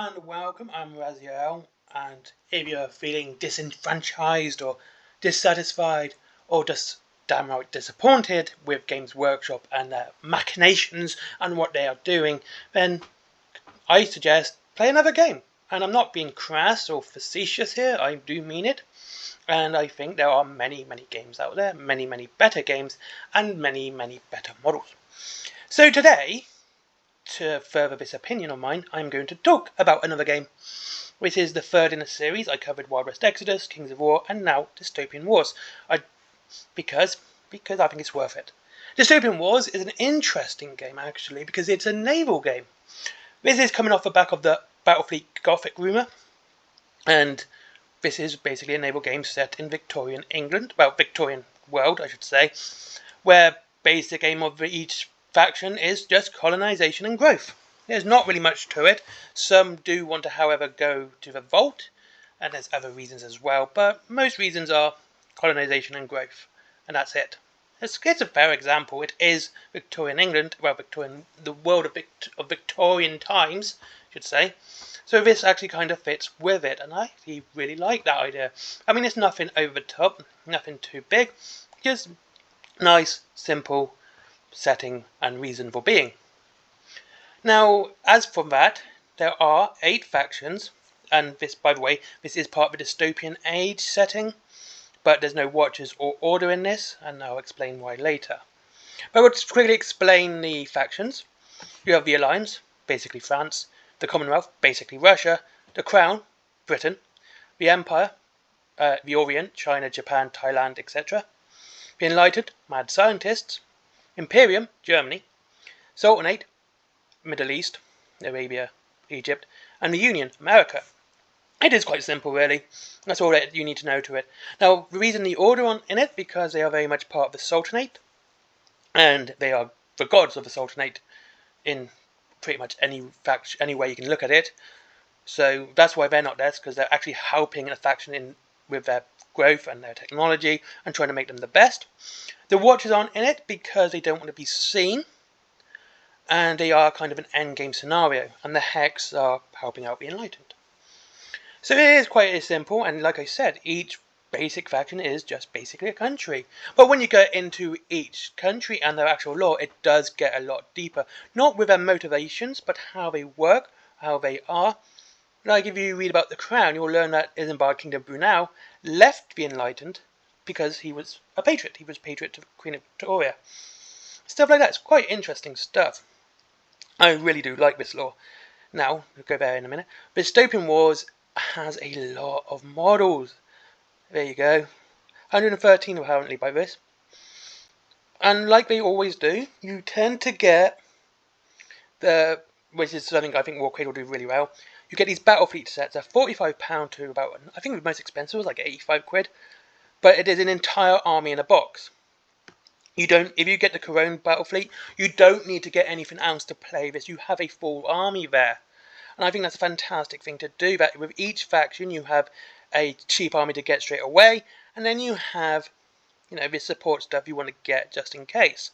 and welcome. I'm Raziel, and if you're feeling disenfranchised or dissatisfied or just downright disappointed with Games Workshop and their machinations and what they are doing, then I suggest play another game. And I'm not being crass or facetious here, I do mean it. And I think there are many games out there, many better games, and many better models. So today, to further this opinion of mine, I'm going to talk about another game, which is the third in a series. I covered Wild West Exodus, Kings of War, and now Dystopian Wars. Because I think it's worth it. Dystopian Wars is an interesting game, actually, because it's a naval game. This is coming off the back of the Battlefleet Gothic rumour, and this is basically a naval game set in Victorian England, well, Victorian world, I should say, where basic aim of each faction is just colonisation and growth. There's not really much to it. Some do want to, however, go to the vault, and there's other reasons as well, but most reasons are colonisation and growth, and that's it. It's a fair example. It is Victorian England, well, the world of Victorian times, I should say. So this actually kind of fits with it, and I actually really like that idea. I mean, it's nothing over the top, nothing too big, just nice, simple setting and reason for being. Now, as for that, there are 8 factions, and this, by the way, this is part of the dystopian age setting, but there's no watches or order in this, and I'll explain why later. But let's quickly explain the factions. You have the Alliance, basically France, the Commonwealth, basically Russia, the Crown, Britain, the Empire, the Orient, China, Japan, Thailand, etc., the Enlightened, mad scientists, Imperium, Germany, Sultanate, Middle East, Arabia, Egypt, and the Union, America. It is quite simple, really. That's all that you need to know to it. Now, the reason the order in it, because they are very much part of the Sultanate, and they are the gods of the Sultanate in pretty much any way you can look at it. So that's why they're not there, because they're actually helping a faction with their growth and their technology and trying to make them the best. The Watchers aren't in it because they don't want to be seen, and they are kind of an endgame scenario, and the Hex are helping out the Enlightened. So it is quite simple, and like I said, each basic faction is just basically a country. But when you get into each country and their actual lore, it does get a lot deeper. Not with their motivations, but how they work, how they are. Like if you read about the Crown, you'll learn that Isambard King of Brunei left the Enlightened because he was a patriot. He was patriot to Queen Victoria. Stuff like that. It's quite interesting stuff. I really do like this lore. Now, we'll go there in a minute. Dystopian Wars has a lot of models. There you go. 113 apparently by this. And like they always do, you tend to get which is something I think warcradle will do really well. You get these Battlefleet sets. They're £45 to about, I think the most expensive was like 85 quid. But it is an entire army in a box. If you get the Corone Battlefleet, you don't need to get anything else to play this. You have a full army there. And I think that's a fantastic thing to do. That with each faction you have a cheap army to get straight away, and then you have, this support stuff you want to get just in case.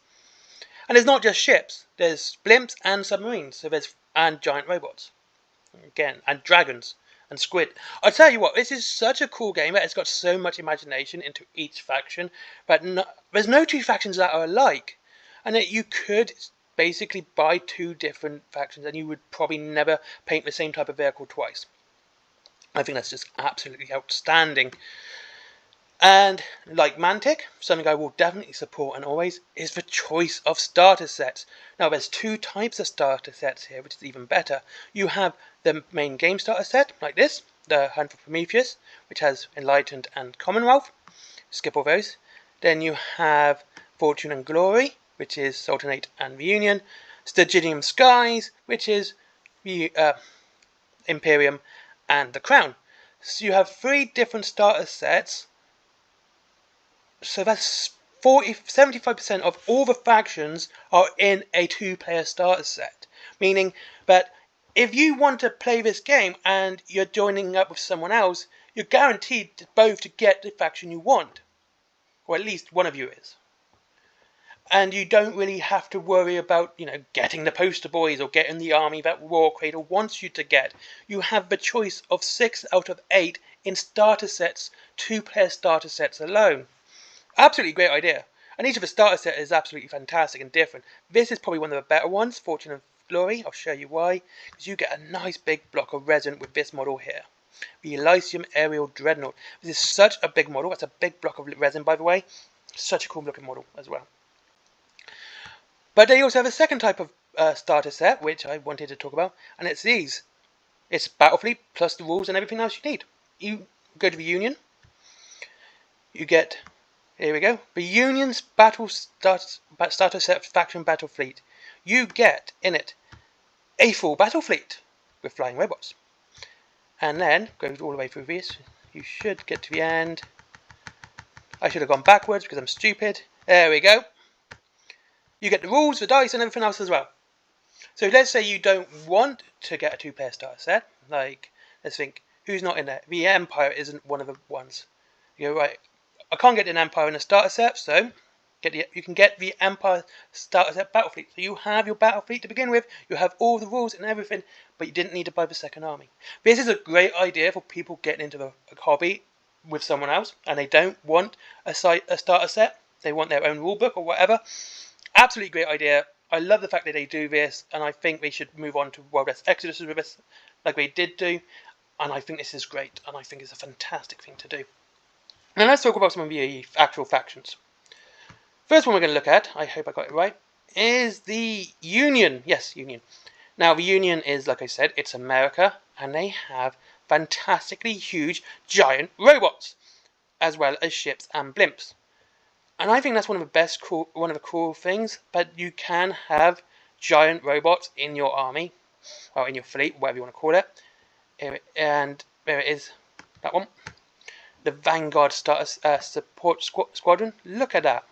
And there's not just ships. There's blimps and submarines. And giant robots. Again, and dragons. And squid. I'll tell you what, this is such a cool game that it's got so much imagination into each faction, but there's no 2 factions that are alike. And that you could basically buy 2 different factions and you would probably never paint the same type of vehicle twice. I think that's just absolutely outstanding. And like Mantic, something I will definitely support and always, is the choice of starter sets. Now there's 2 types of starter sets here, which is even better. You have the main game starter set, like this, the Hunt for Prometheus, which has Enlightened and Commonwealth. Skip all those. Then you have Fortune and Glory, which is Sultanate and Reunion. Stygian Skies, which is the Imperium and the Crown. So you have 3 different starter sets. So that's 75% of all the factions are in a 2-player starter set. Meaning that if you want to play this game and you're joining up with someone else, you're guaranteed both to get the faction you want. Or at least one of you is. And you don't really have to worry about, getting the poster boys or getting the army that Warcradle wants you to get. You have the choice of 6 out of 8 in starter sets, 2-player starter sets alone. Absolutely great idea. And each of the starter set is absolutely fantastic and different. This is probably one of the better ones, Fortune and Glory. I'll show you why. Because you get a nice big block of resin with this model here. The Elysium Aerial Dreadnought. This is such a big model. That's a big block of resin, by the way. Such a cool looking model as well. But they also have a second type of starter set, which I wanted to talk about, and it's these. It's Battlefleet plus the rules and everything else you need. You go to the Union. You get, here we go, the Union's starter set faction Battlefleet. You get in it a full Battlefleet with flying robots. And then, goes all the way through this. You should get to the end. I should have gone backwards because I'm stupid. There we go. You get the rules, the dice, and everything else as well. So let's say you don't want to get a 2-player starter set. Like, let's think, who's not in there? The Empire isn't one of the ones. You're right. I can't get an Empire in a starter set, so you can get the Empire starter set Battlefleet. So you have your Battlefleet to begin with. You have all the rules and everything, but you didn't need to buy the second army. This is a great idea for people getting into the hobby with someone else, and they don't want a starter set. They want their own rulebook or whatever. Absolutely great idea. I love the fact that they do this, and I think they should move on to World Exodus with this, like they did do. And I think this is great, and I think it's a fantastic thing to do. Now let's talk about some of the actual factions. First one we're going to look at, I hope I got it right, is the Union. Yes, Union. Now the Union is, like I said, it's America, and they have fantastically huge giant robots, as well as ships and blimps. And I think that's one of the cool things. But you can have giant robots in your army, or in your fleet, whatever you want to call it. And there it is, that one, the Vanguard Starter Support Squadron. Look at that.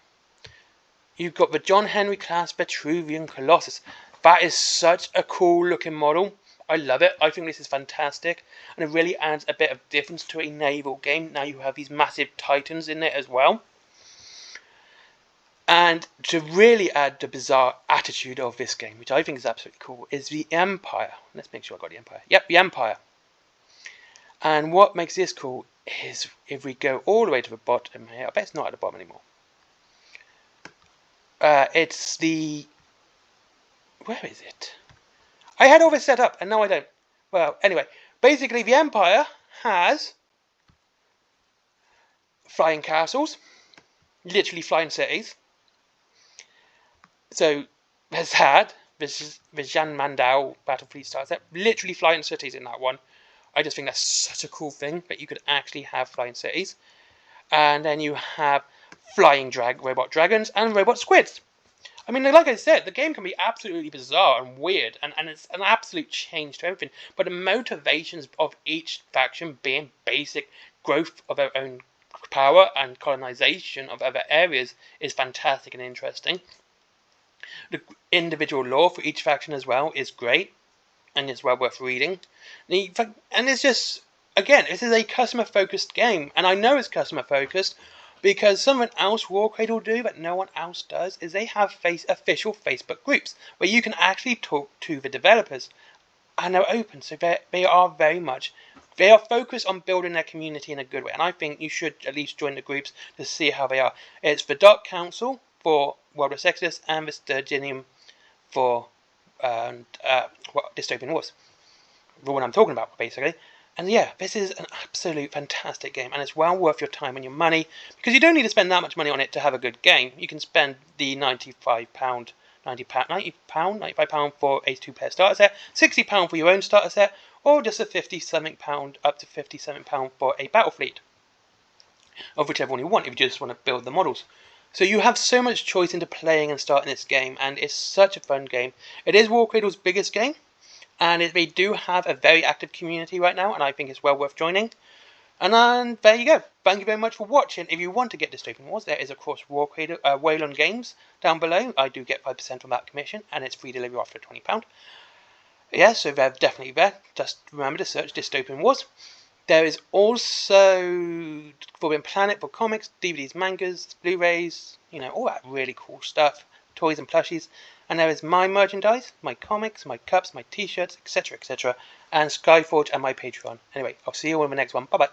You've got the John Henry class Vitruvian Colossus. That is such a cool looking model. I love it. I think this is fantastic, and it really adds a bit of difference to a naval game. Now you have these massive titans in it as well. And to really add the bizarre attitude of this game, which I think is absolutely cool, is the Empire. Let's make sure I got the Empire. Yep, the Empire. And what makes this cool is if we go all the way to the bottom here, I bet it's not at the bottom anymore. It's the... Where is it? I had all this set up and now I don't. Well, anyway, basically the Empire has flying castles, literally flying cities. So there's that. This is the Jan Mandau Battlefleet starter set, literally flying cities in that one. I just think that's such a cool thing that you could actually have flying cities. And then you have flying robot dragons and robot squids. I mean, like I said, the game can be absolutely bizarre and weird, and it's an absolute change to everything. But the motivations of each faction being basic growth of their own power and colonization of other areas is fantastic and interesting. The individual lore for each faction as well is great, and it's well worth reading. And it's just, again, this is a customer-focused game, and I know it's customer-focused because something else Warcradle do that no one else does is they have official Facebook groups where you can actually talk to the developers, and they're open, so they are focused on building their community in a good way, and I think you should at least join the groups to see how they are. It's the Dark Council for World Exodus and the Sturginium for Dystopian Wars. The one I'm talking about, basically. And yeah, this is an absolute fantastic game, and it's well worth your time and your money, because you don't need to spend that much money on it to have a good game. You can spend the £95 for a 2-player starter set, £60 for your own starter set, or just a £50-something up to £50-something for a Battlefleet, of whichever one you want, if you just want to build the models. So you have so much choice into playing and starting this game, and it's such a fun game. It is Warcradle's biggest game, and they do have a very active community right now, and I think it's well worth joining. And there you go. Thank you very much for watching. If you want to get Dystopian Wars, there is of course Warcradle, Wayland Games down below. I do get 5% on that commission, and it's free delivery after £20. Yeah, so they're definitely there. Just remember to search Dystopian Wars. There is also Forbidden Planet for comics, DVDs, mangas, Blu-rays, all that really cool stuff, toys and plushies. And there is my merchandise, my comics, my cups, my t-shirts, etc., etc., and Skyforge and my Patreon. Anyway, I'll see you all in the next one. Bye-bye.